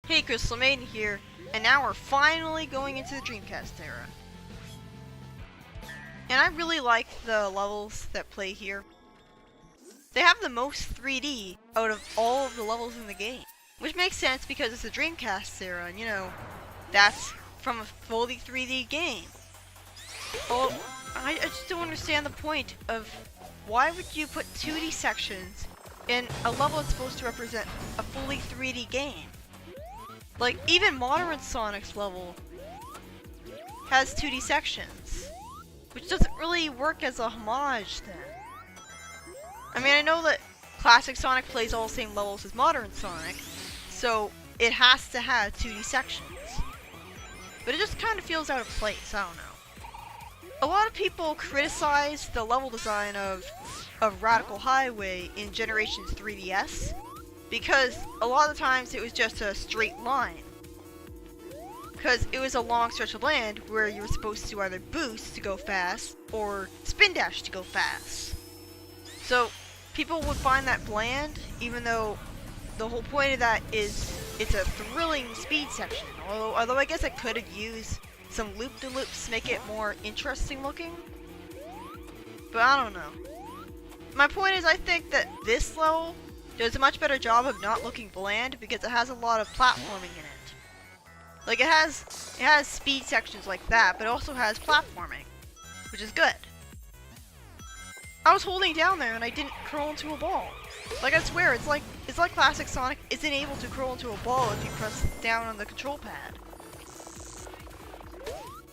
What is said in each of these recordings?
Hey, Crystal Maiden here, and now we're finally going into the Dreamcast era. And I really like the levels that play here. They have the most 3D out of all of the levels in the game. Which makes sense because it's the Dreamcast era, and that's from a fully 3D game. Well, I just don't understand the point of why would you put 2D sections in a level that's supposed to represent a fully 3D game? Like, even Modern Sonic's level has 2D sections, which doesn't really work as a homage then. I mean, I know that Classic Sonic plays all the same levels as Modern Sonic, so it has to have 2D sections. But it just kind of feels out of place, I don't know. A lot of people criticize the level design of Radical Highway in Generation's 3DS, because a lot of the times it was just a straight line. Because it was a long stretch of land where you were supposed to either boost to go fast or spin dash to go fast. So people would find that bland, even though the whole point of that is it's a thrilling speed section. Although I guess I could have used some loop-de-loops to make it more interesting looking. But I don't know. My point is, I think that this level does a much better job of not looking bland because it has a lot of platforming in it. Like, it has speed sections like that, but it also has platforming, which is good. I was holding down there and I didn't crawl into a ball. Like, I swear, it's like Classic Sonic isn't able to crawl into a ball if you press down on the control pad.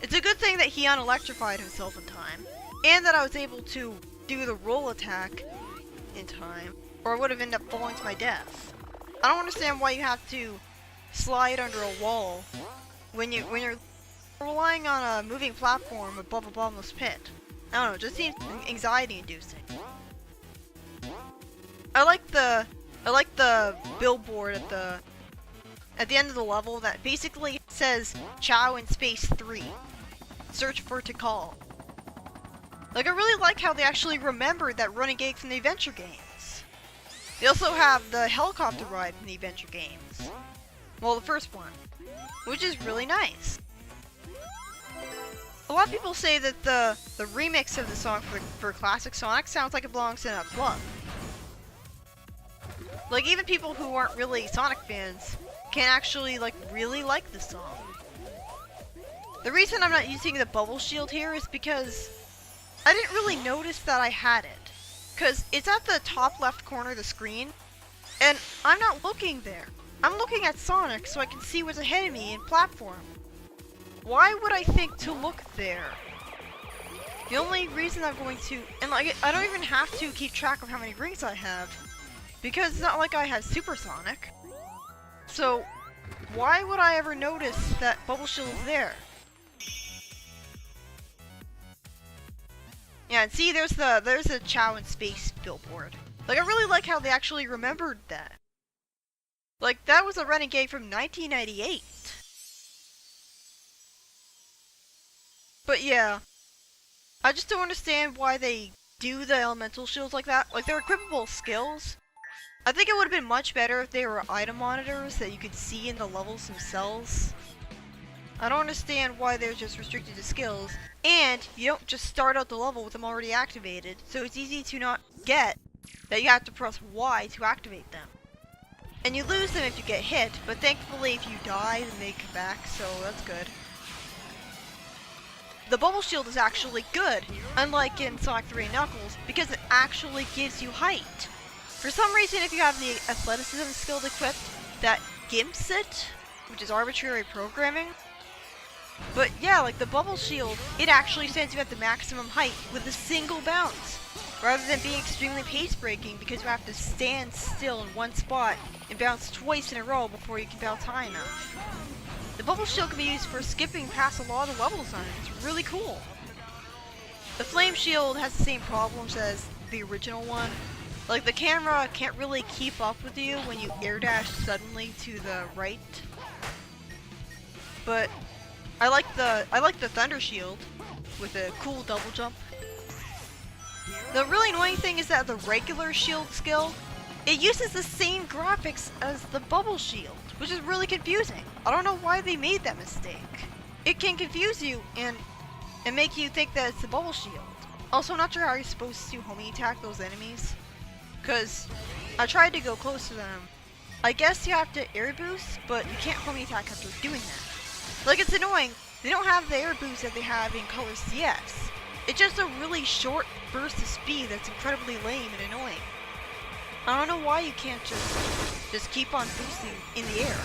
It's a good thing that he unelectrified himself in time, and that I was able to do the roll attack in time, or I would have ended up falling to my death. I don't understand why you have to slide under a wall when you're relying on a moving platform above a bottomless pit. I don't know, it just seems anxiety-inducing. I like the billboard at the end of the level that basically says "Chow in Space 3. Search for Tikal." Like, I really like how they actually remembered that running gag from the adventure games. They also have the helicopter ride from the adventure games. Well, the first one, which is really nice. A lot of people say that the remix of the song for Classic Sonic sounds like it belongs in a club. Like, even people who aren't really Sonic fans can actually, like, really like the song. The reason I'm not using the bubble shield here is because I didn't really notice that I had it. Because it's at the top left corner of the screen, and I'm not looking there. I'm looking at Sonic so I can see what's ahead of me in platform. Why would I think to look there? The only reason I'm going to, and like, I don't even have to keep track of how many rings I have, because it's not like I have Super Sonic. So, why would I ever notice that bubble shield is there? Yeah, and see, there's a Chow in Space billboard. Like, I really like how they actually remembered that. Like, that was a running gag from 1998. But yeah, I just don't understand why they do the elemental shields like that. Like, they're equipable skills. I think it would have been much better if they were item monitors that you could see in the levels themselves. I don't understand why they're just restricted to skills, and you don't just start out the level with them already activated, so it's easy to not get that you have to press Y to activate them. And you lose them if you get hit, but thankfully if you die, then they come back, so that's good. The bubble shield is actually good, unlike in Sonic 3 and Knuckles, because it actually gives you height. For some reason, if you have the athleticism skill equipped, that gimps it, which is arbitrary programming. But yeah, like the bubble shield, it actually sends you at the maximum height with a single bounce, rather than being extremely pace breaking because you have to stand still in one spot and bounce twice in a row before you can bounce high enough. The bubble shield can be used for skipping past a lot of the level design. It's really cool. The flame shield has the same problems as the original one. Like, the camera can't really keep up with you when you air dash suddenly to the right. But I like the thunder shield with a cool double jump. The really annoying thing is that the regular shield skill, it uses the same graphics as the bubble shield, which is really confusing. I don't know why they made that mistake. It can confuse you and make you think that it's the bubble shield. Also, I'm not sure how you're supposed to homing attack those enemies, because I tried to go close to them. I guess you have to air boost, but you can't homing attack after doing that. Like, it's annoying. They don't have the air boost that they have in Color CS. It's just a really short burst of speed that's incredibly lame and annoying. I don't know why you can't just keep on boosting in the air.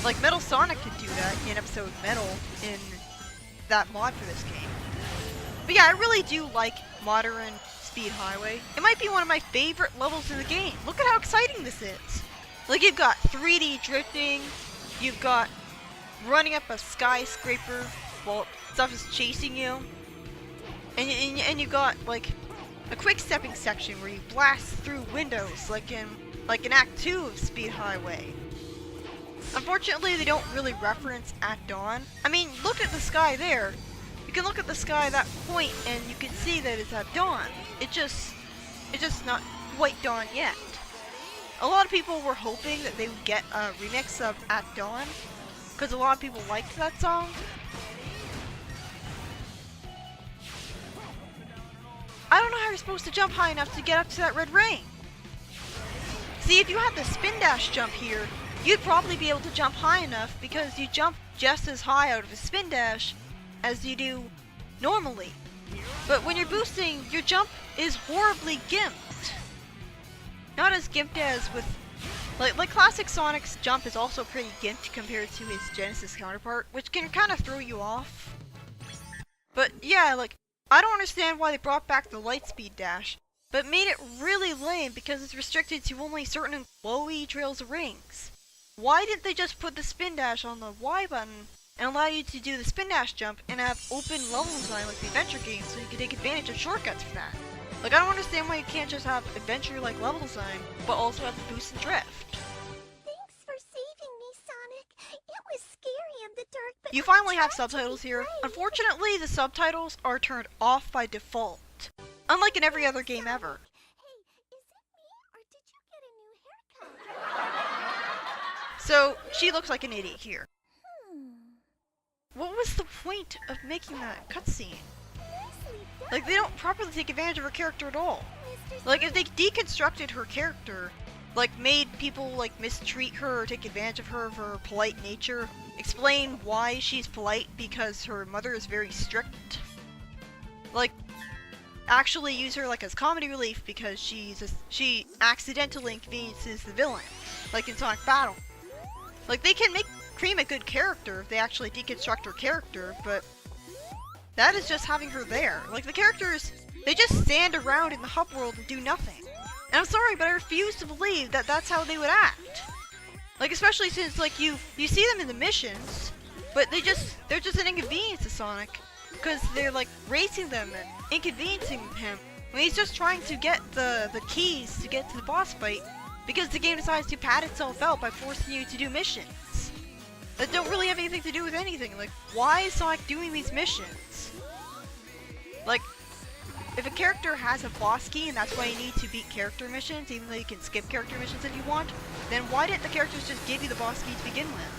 Like, Metal Sonic could do that in episode Metal in that mod for this game. But yeah, I really do like Modern Speed Highway. It might be one of my favorite levels in the game. Look at how exciting this is. Like, you've got 3D drifting, you've got running up a skyscraper while stuff is chasing you, and you've got like a quick stepping section where you blast through windows like in Act 2 of Speed Highway. Unfortunately, they don't really reference At Dawn. I mean, look at the sky there. You can look at the sky at that point and you can see that it's at dawn. It's just not quite dawn yet. A lot of people were hoping that they would get a remix of At Dawn, because a lot of people liked that song. I don't know how you're supposed to jump high enough to get up to that red ring. See, if you had the spin dash jump here, you'd probably be able to jump high enough because you jump just as high out of a spin dash as you do normally. But when you're boosting, your jump is horribly gimped. Not as gimped as with... Like Classic Sonic's jump is also pretty gimped compared to his Genesis counterpart, which can kind of throw you off. But yeah, like, I don't understand why they brought back the Lightspeed dash, but made it really lame because it's restricted to only certain flowy trails of rings. Why didn't they just put the spin dash on the Y button and allow you to do the spin dash jump and have open level design like the adventure game so you can take advantage of shortcuts for that? Like, I don't understand why you can't just have adventure-like level design, but also have the boost and drift. Thanks for saving me, Sonic. It was scary in the dark, but you finally have subtitles here. Unfortunately, the subtitles are turned off by default, unlike in every other game ever. Hey, is it me, or did you get a new haircut? So, she looks like an idiot here. Hmm. What was the point of making that cutscene? Nicely done, Like, they don't properly take advantage of her character at all. Mr. Like, if they deconstructed her character, like, made people, like, mistreat her or take advantage of her for her polite nature, explain why she's polite because her mother is very strict, like, actually use her, like, as comedy relief because she accidentally inconveniences the villain, like in Sonic Battle. Like, they can make Cream a good character if they actually deconstruct her character, but that is just having her there. Like, the characters, they just stand around in the hub world and do nothing. And I'm sorry, but I refuse to believe that that's how they would act. Like, especially since, like, you see them in the missions, but they're just an inconvenience to Sonic, because they're, like, racing them and inconveniencing him when he's just trying to get the keys to get to the boss fight, because the game decides to pad itself out by forcing you to do missions that don't really have anything to do with anything. Like, why is Sonic doing these missions? Like, if a character has a boss key and that's why you need to beat character missions, even though you can skip character missions if you want, then why didn't the characters just give you the boss key to begin with?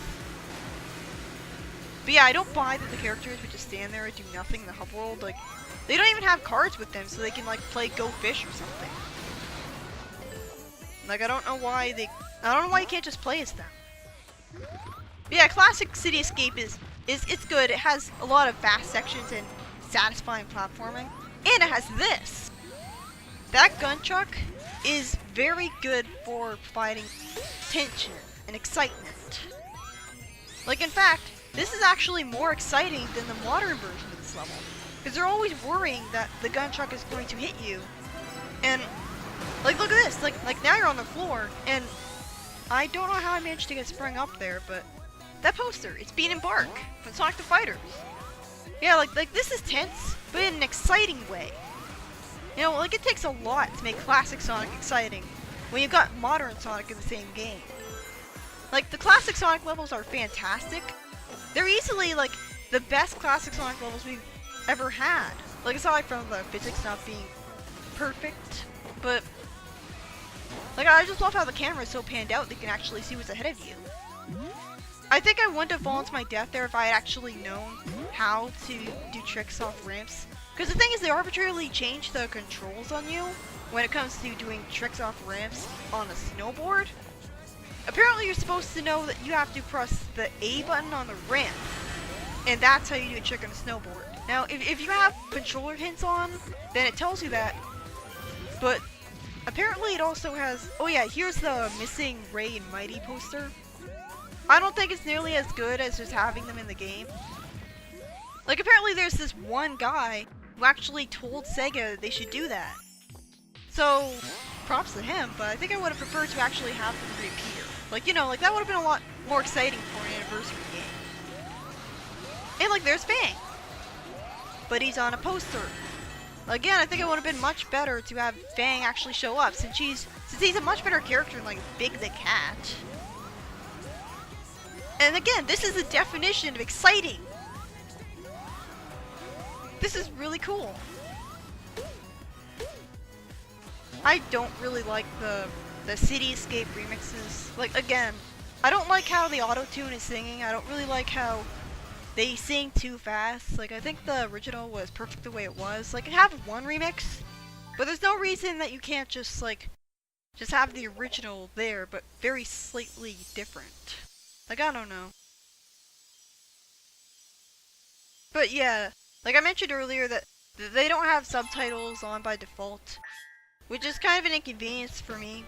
But yeah, I don't buy that the characters would just stand there and do nothing in the hub world. Like, they don't even have cards with them so they can, like, play Go Fish or something. Like, I don't know why you can't just play as them. But yeah, Classic City Escape is it's good. It has a lot of fast sections and satisfying platforming. And it has this! That gun truck is very good for providing tension and excitement. Like, in fact, this is actually more exciting than the modern version of this level, because they're always worrying that the gun truck is going to hit you. And, like, look at this! Like now you're on the floor, and I don't know how I managed to get sprung up there, but that poster, it's Bean and Bark from Sonic the Fighters. Yeah, like this is tense, but in an exciting way. You know, like, it takes a lot to make Classic Sonic exciting when you've got modern Sonic in the same game. Like, the Classic Sonic levels are fantastic. They're easily, like, the best Classic Sonic levels we've ever had. Like, aside from the physics not being perfect, but Like, I just love how the camera is so panned out that you can actually see what's ahead of you. I think I wouldn't have fallen to my death there if I had actually known how to do tricks off ramps. Because the thing is, they arbitrarily change the controls on you when it comes to doing tricks off ramps on a snowboard. Apparently you're supposed to know that you have to press the A button on the ramp, and that's how you do a trick on a snowboard. Now, if you have controller hints on, then it tells you that, but apparently it also has... Oh yeah, here's the missing Ray and Mighty poster. I don't think it's nearly as good as just having them in the game. Like, apparently there's this one guy who actually told Sega that they should do that. So, props to him, but I think I would have preferred to actually have them reappear. Like, you know, like that would have been a lot more exciting for an anniversary game. And like, there's Fang. But he's on a poster. Again, I think it would have been much better to have Fang actually show up, since he's a much better character than like Big the Cat. And again, this is the definition of exciting. This is really cool. I don't really like the Cityscape remixes. Like, again, I don't like how the auto-tune is singing. I don't really like how they sing too fast. Like, I think the original was perfect the way it was. Like, have one remix, but there's no reason that you can't just, like, just have the original there, but very slightly different. Like, I don't know. But yeah, like I mentioned earlier that they don't have subtitles on by default, which is kind of an inconvenience for me.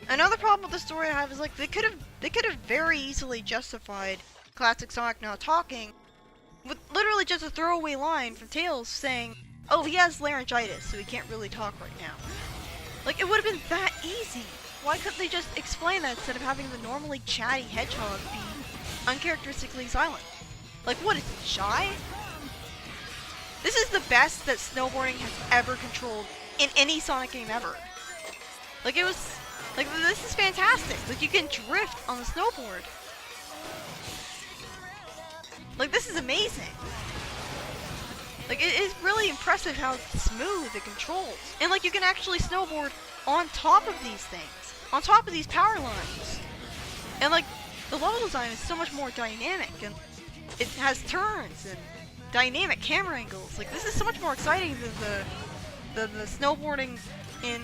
Another problem with the story I have is like they could have very easily justified Classic Sonic not talking with literally just a throwaway line from Tails saying, "Oh, he has laryngitis, so he can't really talk right now." Like, it would have been that easy. Why couldn't they just explain that instead of having the normally chatty hedgehog be uncharacteristically silent? Like, what, is he shy? This is the best that snowboarding has ever controlled in any Sonic game ever. Like, it was... Like, this is fantastic. Like, you can drift on the snowboard. Like, this is amazing. Like, it is really impressive how smooth it controls. And, like, you can actually snowboard on top of these things. On top of these power lines. And, like, the level design is so much more dynamic. And it has turns and dynamic camera angles. Like, this is so much more exciting than the snowboarding in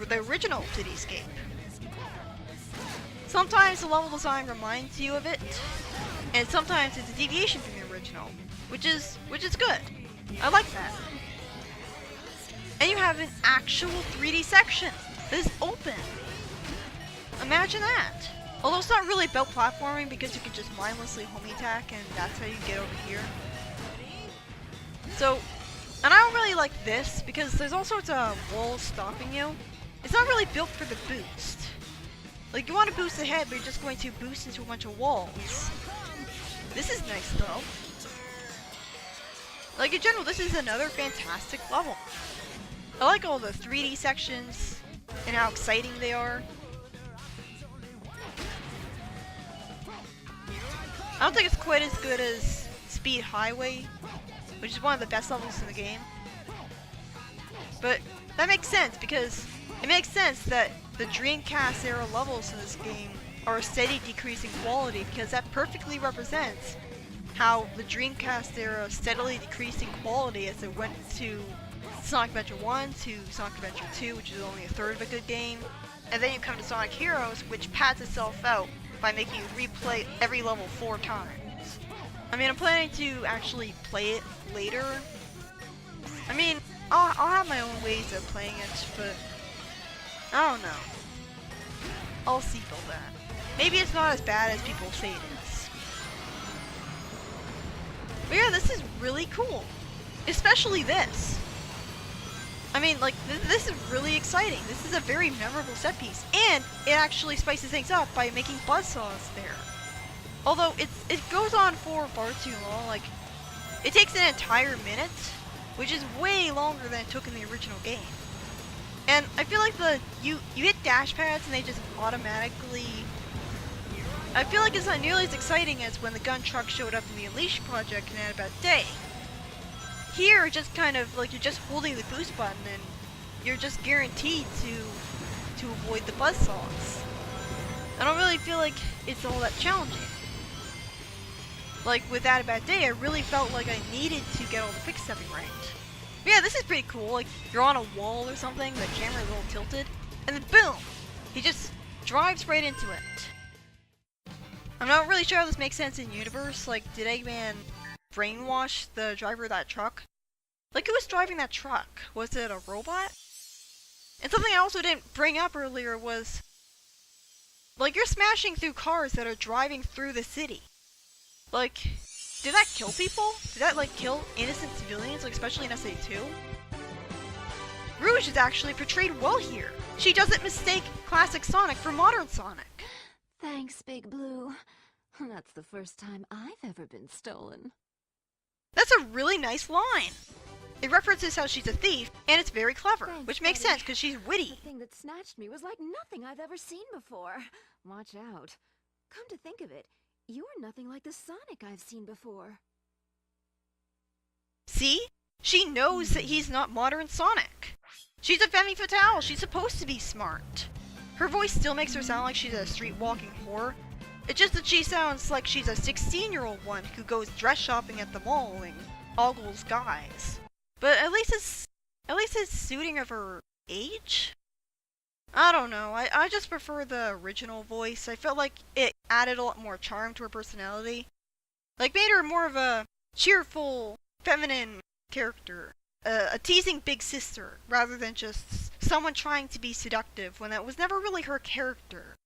the original Cityscape. Sometimes the level design reminds you of it, and sometimes it's a deviation from the original, which is good. I like that. And you have an actual 3D section that is open. Imagine that. Although it's not really about platforming because you can just mindlessly homie attack and that's how you get over here. So, and I don't really like this because there's all sorts of walls stopping you. It's not really built for the boost. Like, you want to boost ahead, but you're just going to boost into a bunch of walls. This is nice though. Like, in general, this is another fantastic level. I like all the 3D sections and how exciting they are. I don't think it's quite as good as Speed Highway, which is one of the best levels in the game. But that makes sense because it makes sense that the Dreamcast era levels in this game are a steady decreasing quality because that perfectly represents how the Dreamcast era steadily decreasing quality as it went to Sonic Adventure 1 to Sonic Adventure 2, which is only a third of a good game, and then you come to Sonic Heroes, which pads itself out by making you replay every level 4 times. I mean, I'm planning to actually play it later. I mean, I'll have my own ways of playing it, but I don't know. I'll see about that. Maybe it's not as bad as people say it is. But yeah, this is really cool. Especially this. I mean, like, this is really exciting. This is a very memorable set piece. And it actually spices things up by making buzzsaws there. Although, it goes on for far too long. Like, it takes an entire minute, which is way longer than it took in the original game. And I feel like you hit dash pads and they just automatically... I feel like it's not nearly as exciting as when the gun truck showed up in the Unleash project in Annabeth Day. Here, just kind of like you're just holding the boost button and you're just guaranteed to avoid the buzzsaws. I don't really feel like it's all that challenging. Like with That a Bad Day, I really felt like I needed to get all the quick stepping right. But yeah, this is pretty cool. Like you're on a wall or something, the camera is a little tilted, and then boom, he just drives right into it. I'm not really sure how this makes sense in universe. Like, did Eggman brainwash the driver of that truck? Like, who was driving that truck? Was it a robot? And something I also didn't bring up earlier was, like, you're smashing through cars that are driving through the city. Like, did that kill people? Did that, like, kill innocent civilians, like, especially in SA2? Rouge is actually portrayed well here. She doesn't mistake classic Sonic for modern Sonic. Thanks, Big Blue. That's the first time I've ever been stolen. That's a really nice line. It references how she's a thief, and it's very clever, Thanks, which makes buddy. sense because she's witty. The thing that snatched me was like nothing I've ever seen before. Watch out. Come to think of it, you're nothing like the Sonic I've seen before. See? She knows that he's not modern Sonic. She's a femme fatale. She's supposed to be smart. Her voice still makes her sound like she's a street-walking whore. It's just that she sounds like she's a 16-year-old one who goes dress shopping at the mall and ogles guys. But at least it's suiting of her age? I don't know. I just prefer the original voice. I felt like it added a lot more charm to her personality. Like, made her more of a cheerful, feminine character. A teasing big sister, rather than just someone trying to be seductive when that was never really her character.